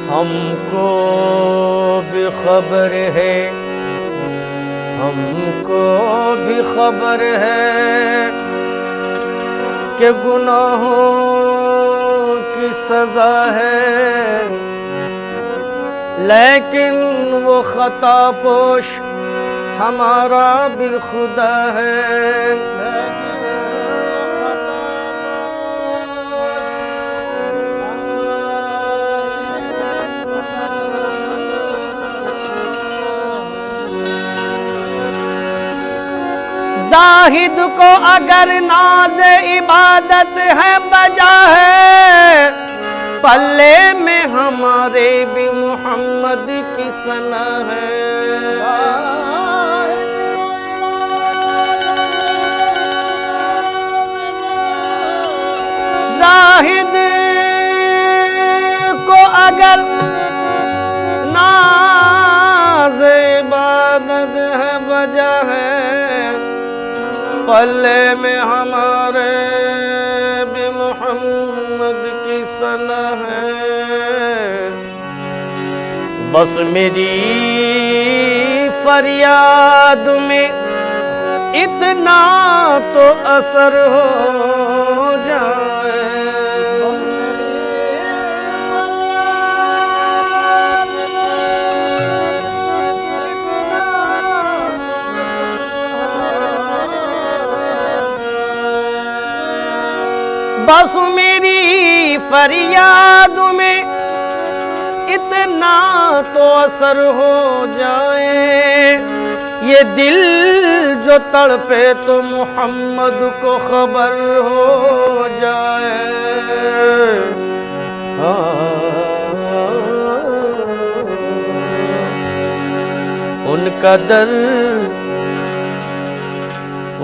हमको भी खबर है, हमको भी खबर है कि गुनाहों की सजा है, लेकिन वो खता पोश हमारा भी खुदा है। जाहिद को अगर नाज इबादत है बजा है, पल्ले में हमारे भी मोहम्मद की सना है। जाहिद को अगर नाज इबादत है बजा है, पल्ले में हमारे भी मोहम्मद की सना है। बस मेरी फरियाद में इतना तो असर हो जाए। बस मेरी फरियाद में इतना तो असर हो जाए, ये दिल जो तड़पे तो मोहम्मद को खबर हो जाए।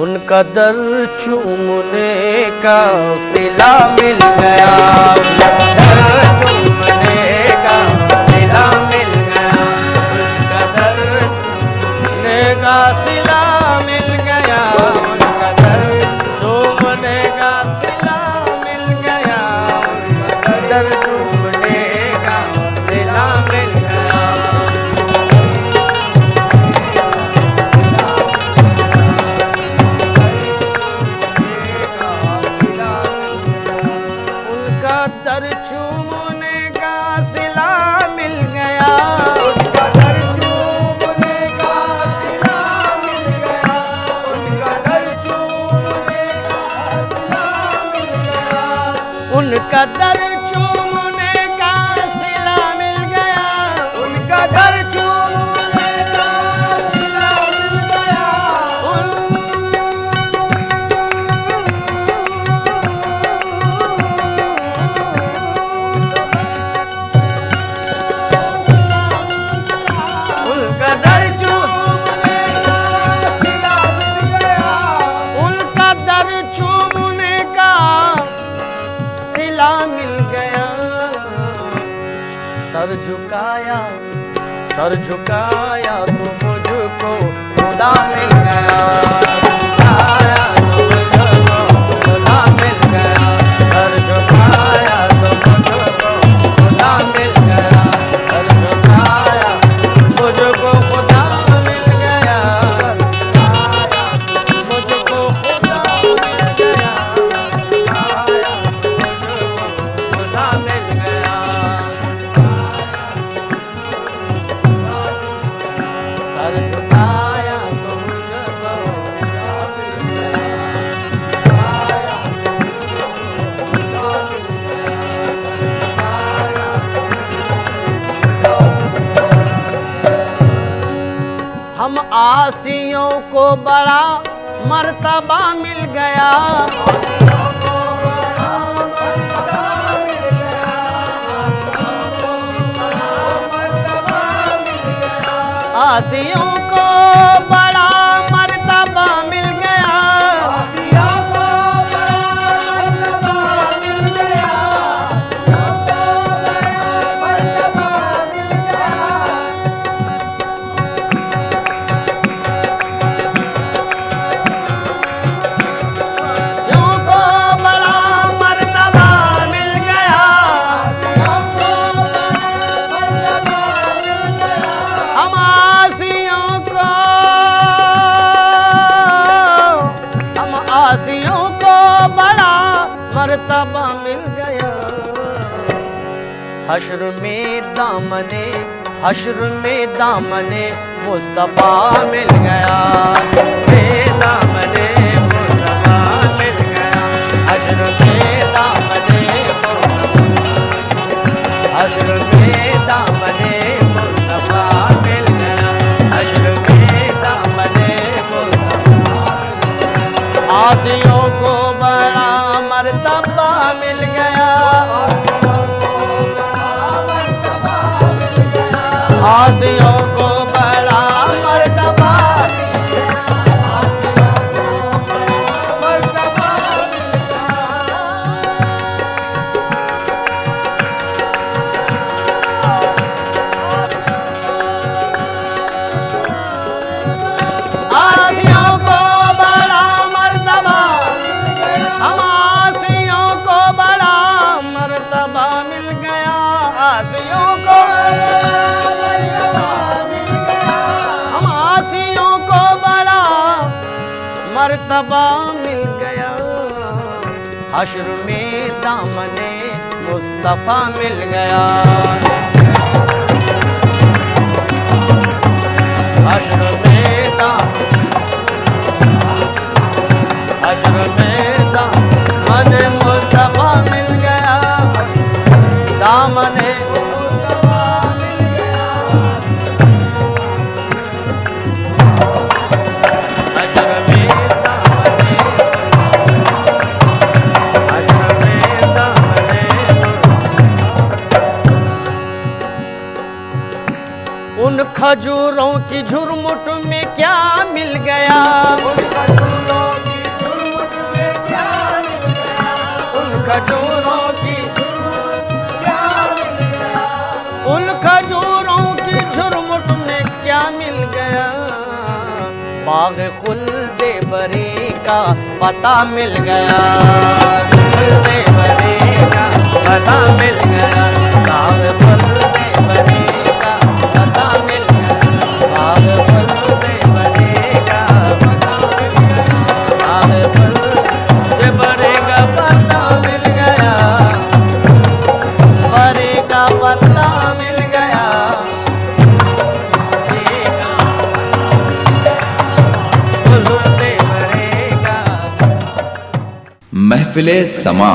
उनका दर चूमने का सिला मिल गया, दर चूमने का सिला मिल गया, उनका दर चूमने का सिला मिल गया, उनका दर चूमने का सिला मिल गया, उनका दर चूमने का सिला मिल गया। दर चूमने का सिला मिल गया, उनका दर चूमने का सिला मिल गया, उनका दर चूमने का सिला मिल गया, उनका दर चूमने का सिला मिल गया, उनका दर चूमने का सिला मिल गया। सर झुकाया तो मुझको खुदा मिल गया, सर झुकाया तो मुझको खुदा मिल गया, सर झुकाया मुझको खुदा मिल गया, सर झुकाया मुझको खुदा मिल गया, सर झुकाया मुझको खुदा मिल गया। सर झुकाया तो मुझको आसियों को बड़ा मर्तबा मिल गया। आसियों को बड़ा मर्तबा मिल गया। आसियों को बड़ा मर्तबा मिल गया। आसियों को बड़ा मर्तबा मिल गया। आसियों को बड़ा मर्तबा मिल गया। आसियों को बड़ा मर्तबा मिल गया। हम आसियों को बड़ा मर्तबा मिल गया। हश्र में दामने मुस्तफा मिल गया। दामने मुस्तफा मिल गया। हश्र में दामने मुस्तफा मिल गया। हश्र में दामने मुस्तफा। आसियों को बड़ा मर्तबा मिल गया। आसियों को बड़ा मर्तबा मिल गया। आसियों को बड़ा मर्तबा मिल गया। आसियों को बड़ा मर्तबा हम आसियों को बड़ा मर्तबा मिल गया। आसियों को हम आसियों को बड़ा मर्तबा मिल गया। हश्र में दामने मुस्तफा मिल गया। हश्र में दामने मुस्तफा मिल गया। दामने मुस्तफा मिल गया। हश्र में दामने उन खजूरों की झुरमुट में क्या मिल गया। उन खजूरों की झुरमुट में क्या मिल गया। उन खजूरों की क्या मिल गया। उन खजूरों की झुरमुट में क्या मिल गया। बाग खुल्दे बरी का पता मिल गया। खुल्दे बरी का पता मिल गया। बाग खुल्दे बरी का पता मिल गया। बाग खुल्दे बरी का पता मिल गया। बाग खुल्दे बरी का पता मिल गया। बरी का पता मिल गया। खुल्दे बरी का महफिले समा।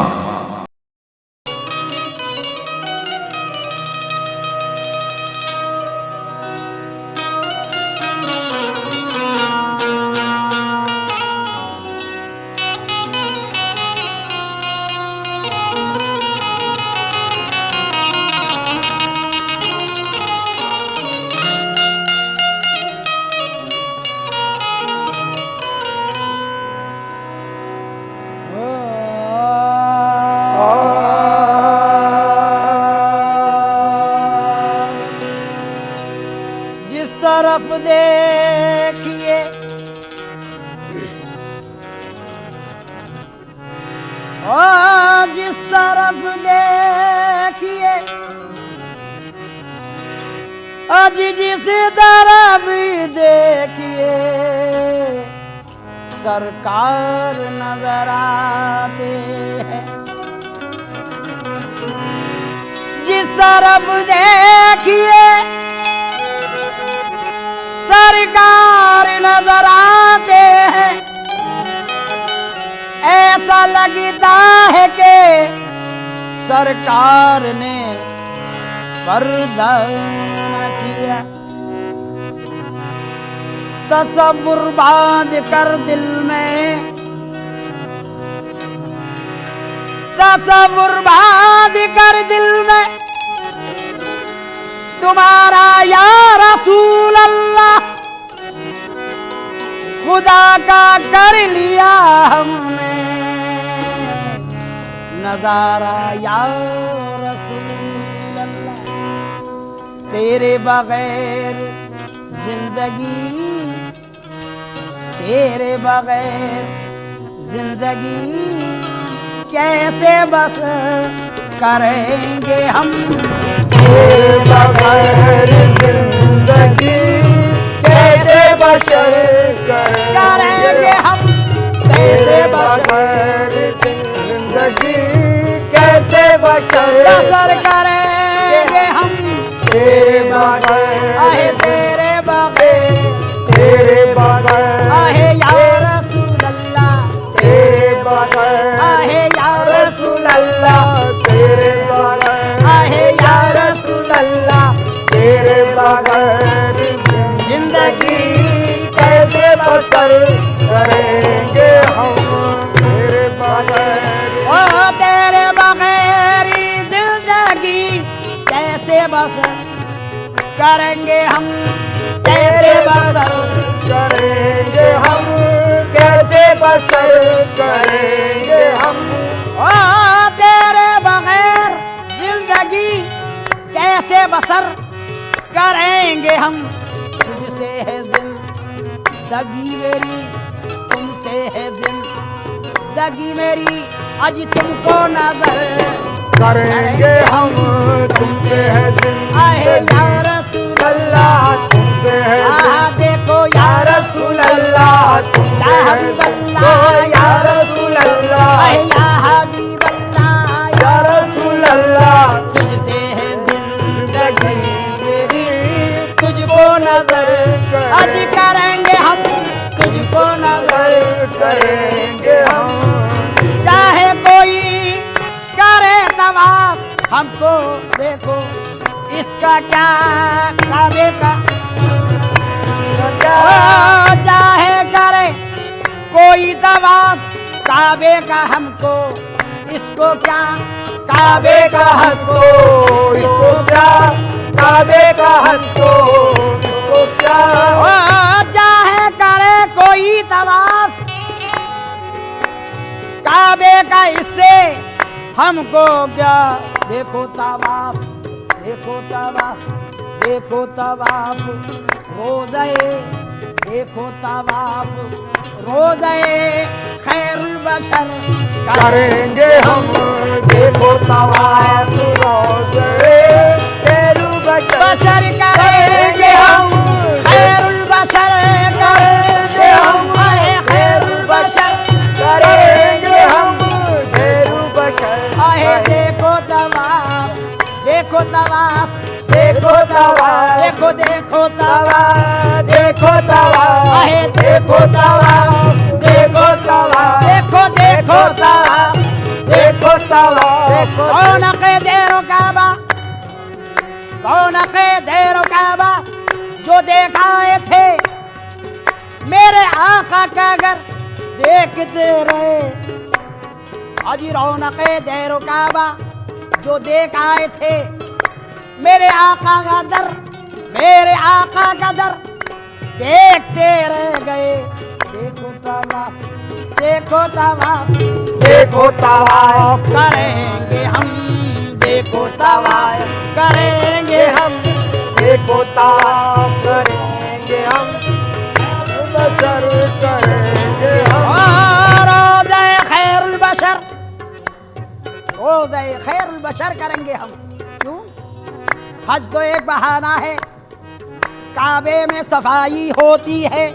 जिस तरफ देखिए जिस तरफ देखिए आज जिस तरफ देखिए सरकार नजर आते हैं। जिस तरफ देखिए सरकार नजर आते हैं। ऐसा लगता है कि सरकार ने पर्दा न किया। तसव्वुर बांध कर दिल में, तसव्वुर बांध कर दिल में तुम्हारा या रसूल अल्लाह, खुदा का कर लिया हमने नजारा या रसूल अल्लाह। तेरे बगैर जिंदगी, तेरे बगैर जिंदगी कैसे बसर करेंगे हम, तेरे बगैर जिंदगी कैसे बशर करेंगे हम, तेरे बगैर जिंदगी कैसे बशर बसर करेंगे हम, तेरे बगैर आहे तेरे बगैर, तेरे बगैर आहे या रसूल अल्लाह, तेरे बगैर आहे या रसूल अल्लाह, तेरे बगैर आहे या रसूल अल्लाह। तेरे बगैर जिंदगी कैसे बसर करेंगे हम, तेरे बगैर ओ तेरे बगैर जिंदगी कैसे बसर करेंगे हम, कैसे बसर करेंगे हम, कैसे बसर करेंगे हम, ओ तेरे बगैर जिंदगी कैसे बसर करेंगे हम। तुझसे है जिंदगी मेरी, तुमसे है जिंदगी मेरी, आज तुमको नजर करेंगे हम, तुमसे है आहे या जिंदगी रसूल अल्लाह, तुमसे है देखो या या रसूल अल्लाह, तुमसे या है हबीब अल्लाह, या रसूल अल्लाह, आहे या हबीब अल्लाह, या रसूल अल्लाह। तुझसे है जिंदगी मेरी, तुझको नजर आज करेंगे हम, तुझको नजर करेंगे हम, चाहे कोई करे तवाफ हमको देखो, इसका क्या काबे का, ओ चाहे करे कोई तवाफ काबे का हमको, इसको क्या काबे का हमको, इसको क्या काबे का हमको, इसको क्या ओ चाहे करे कोई तवाफ काबे का, इससे हमको क्या। देखो तवाफ, देखो तवाफ, देखो तवाफ रोज़े, देखो तवाफ रोज़े खैरुल बशर करेंगे हम, देखो तवाफ रोज़े खैरुल बशर बशर करेंगे हम, खैरुल बशर करेंगे हम, आए खैरुल बशर करेंगे हम, खैरुल बशर आए। देखो तवाफ, देखो तवाफ, देखो तवाफ, देखो देखो तवाफ, तवाफ, देखो तवाफ, आहे देखो तवाफ, देखो तवाफ, देखो देखो तवाफ, देखो तवाफ, देखो रौनक़े देरो काबा, रौनक़े देरो काबा जो देखाए थे मेरे आका का घर देखते रहे। अजी रौनक़े देरो काबा जो देख आए थे मेरे आका का दर, मेरे आका का दर देखते रह गए। देखो तवाफ, देखो तवाफ, देखो तवाफ करेंगे हम, देखो तवाफ करेंगे हम, देखो तवाफ करेंगे हम, बशर करेंगे हम, रोज़े खैरुल बशर, रोज़े खैरुल बशर करेंगे हम। क्यों? हज तो एक बहाना है, काबे में सफाई होती है,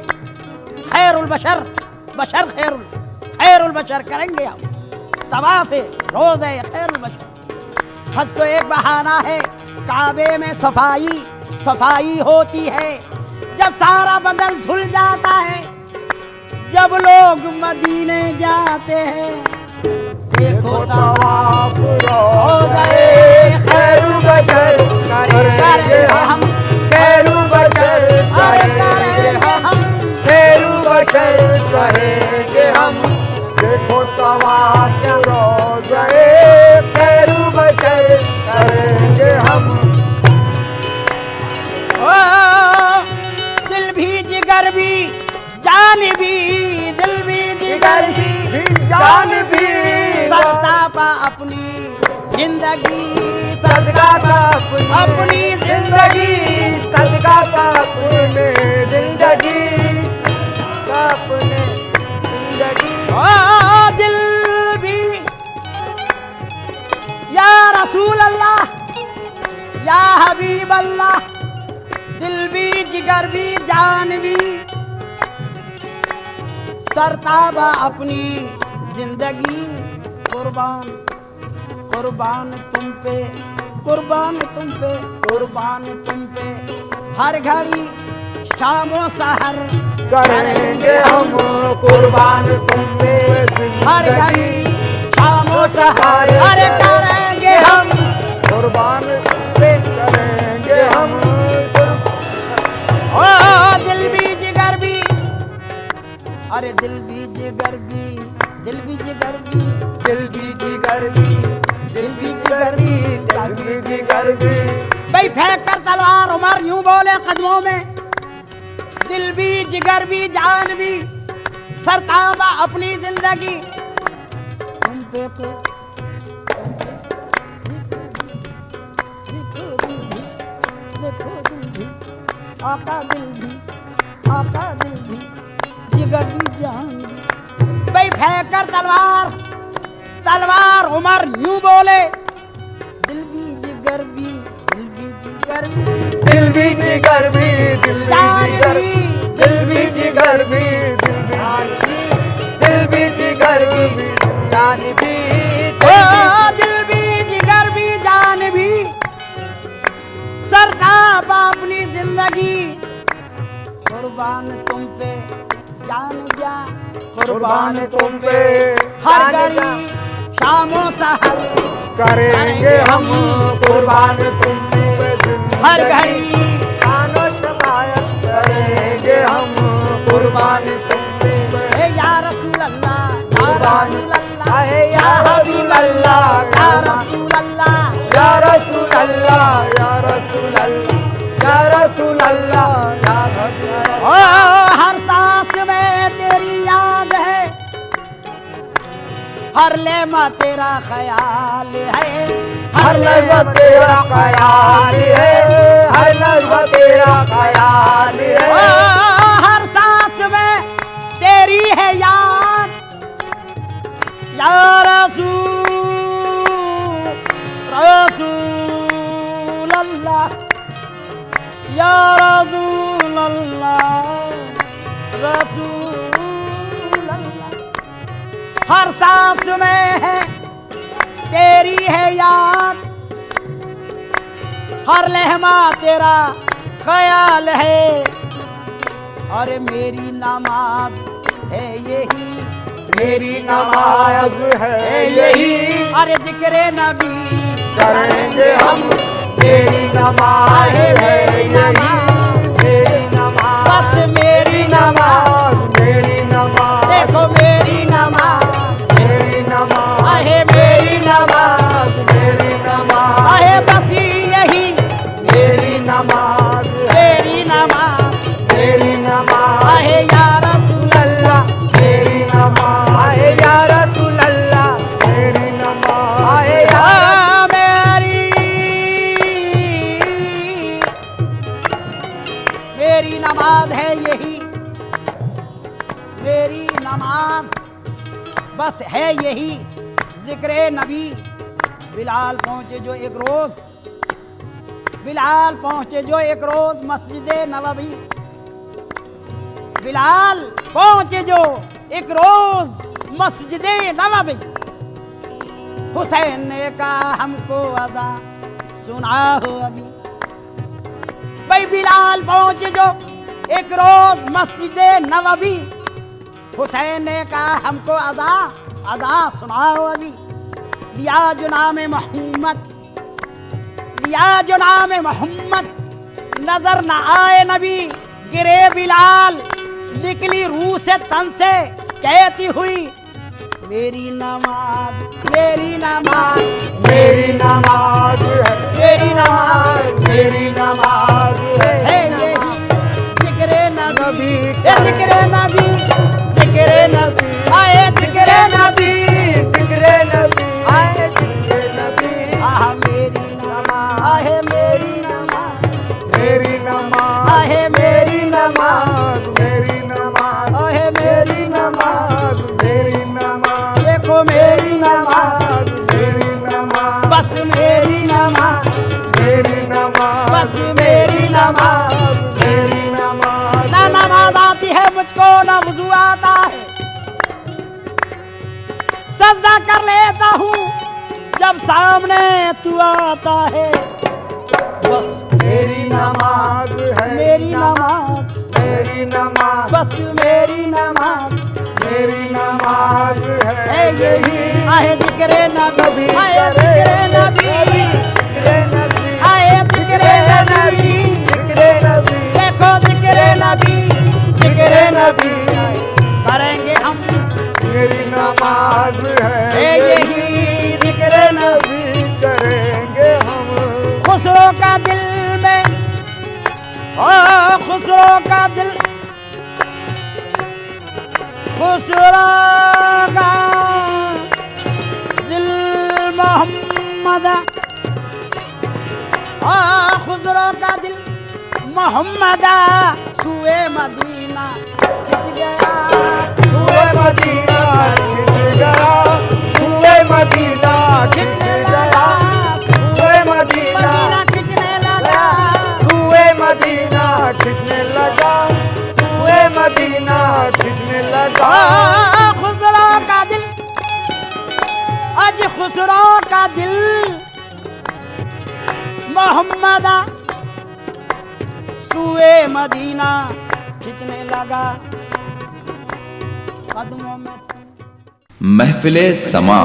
खैरुल बशर, बशर खैरुल, खैरुल बशर करेंगे हम। तवाफ़ रोज़े खैरुल बशर, हज तो एक बहाना है, काबे में सफाई सफाई होती है। जब सारा बदन धुल जाता है, जब लोग मदीने जाते हैं, देखो तवाफ रोज़े खैरुल बशर करेंगे हम, खैरुल बशर अरे करेंगे करेंगे हम, हम, कहेंगे हम देखो तमाशा रोज़े खैरू बशर करेंगे हम। ओ दिल भी जिगर भी जान भी, दिल भी जिगर भी जान भी सदका पा अपनी जिंदगी, सदका का अपनी जिंदगी, सदका का अपने जिंदगी, सदका अपने जिंदगी। ओ दिल भी या रसूल अल्लाह या हबीब अल्लाह, दिल भी जिगर भी जान भी सरताबा अपनी जिंदगी, कुर्बान कुर्बान तुम पे, कुर्बान तुम पे, कुर्बान तुम पे, हर घड़ी शामो सहर करेंगे हम कुर्बान तुम पे हर घड़ी जिंदगी, शामो सहर अरे करेंगे हम कुर्बान पे करेंगे हम। ओ दिल भी जिगर भी, अरे दिल भी जिगर भी, दिल भी जिगर भी, दिल भी जिगर भी, दिल भी जिगर भी, दिल भी जिगर भी। भाई फेंक कर तलवार उमर यूं बोले कदमों में, दिल भी जिगर भी जान भी सरताबा अपनी जिंदगी तुम पे देखो दिल भी, आका दिल भी, आका दिल भी, जिगर भी जान भी। भाई फेंक कर तलवार, तलवार उमर यूं बोले, दिल भी जिगर भी, दिल भी जिगर भी, दिल भी जिगर भी, दिल भी जिगर भी, दिल भी जिगर भी, दिल भी जिगर भी, जान भी, ओ दिल भी जिगर भी जान भी सरताब अपनी जिंदगी, कुर्बान तुम पे जान जा, कुर्बान तुम पे हर जान जा। घड़ी शामो सहर करेंगे हम कुर्बान तुम पे जिंदगी, हर घड़ी शानो शफायत करेंगे हम कुर्बान तुम पे ए या रसूल अल्लाह, या कुर्बान रसूल अल्लाह, आहे या रसूल अल्लाह, या रसूल अल्लाह, या रसूल अल्लाह, या रसूल अल्लाह, या रसूल अल्लाह, या रसूल ओ हर सांस में तेरी याद है, हर लम्हा तेरा ख्याल है, हर लम्हा तेरा ख्याल है, हर लम्हा तेरा ख्याल ओ है। हर सांस में तेरी है याद, या रसूल रसूल अल्लाह, या रसूल अल्लाह, रसूल अल्लाह। हर सांस में है तेरी है याद, हर लहमा तेरा ख्याल है, और मेरी नमाज है यही, मेरी नमाज है यही, अरे जिक्र नबी करेंगे हम। मेरी नमाज है यही, मेरी नमाज, बस मेरी नमाज, मेरी नमाज, देखो मेरी नमाज, मेरी नमाज, आहे मेरी नमाज, मेरी नमाज, आहे बस यही मेरी नमाज, मेरी नमाज, मेरी नमाज, आहे या रसूल अल्लाह, मेरी नमाज, आहे या रसूल अल्लाह, मेरी नमाज, आहे या आ मेरी नमाज है यही, मेरी नमाज बस है यही, जिक्र नबी। बिलाल पहुंचे जो एक रोज, बिलाल पहुंचे जो एक रोज मस्जिद नबवी, बिलाल पहुंचे जो एक रोज मस्जिद नबवी, हुसैन ने कहा हमको अज़ा सुना हो अभी। भाई बिलाल पहुंचे जो एक रोज मस्जिद नबवी, हुसैन ने कहा हमको अज़ा अज़ा सुनाओ अभी। लिया जो नाम मोहम्मद, लिया जो नाम मोहम्मद, नजर न आए नबी, गिरे बिलाल निकली रूह से तन से कहती हुई मेरी नमाज मेरी नमाज मेरी नमाज है, मेरी नमाज मेरी नमाज है है। यही जिक्रे नबी नबी जिक्रे नबी जिक्रे नबी आए जिक्रे नबी जिक्रे नबी आए जिक्रे नबी आह मेरी नमाज आहे मेरी नमाज मेरी नमाज आहे मेरी नमाज मेरी नमाज आहे मेरी नमाज मेरी नमाज देखो मेरी नमाज मेरी नमाज बस मेरी नमाज मेरी नमाज बस मेरी नमाज मेरी नमाज ना नमाज आती है मुझको ना वुजू आता है सजदा कर लेता हूँ जब सामने तू आता है बस मेरी नमाज है, मेरी नमाज मेरी नमाज बस मेरी नमाज मेरी नमाज है है यही आहे जिक्रे नबी आहे जिक्रे नबी जिक्रे नबी आहे जिक्रे नबी जिक्रे नबी देखो जिक्रे नबी जिक्रे नबी करेंगे हम मेरी नमाज है है यही जिक्रे नबी नबी करेंगे हम खुसरो का दिल में ओ खुसरो का दिल खुसरो का दिल मोहम्मद ओ खुसरो का दिल मोहम्मद सुए मदीना खिंच गया सूए मदीना खिंच गया सूए मदीना खिंच खिंचने गया लगा सूए मदीना मदीना खिंचने लगा सूए मदीना खिंचने लगा सूए मदीना खिंचने लगा खुसरो का दिल आज खुसरो का दिल मोहम्मदा सुए मदीना खिंचने लगा कदमों में महफिले समा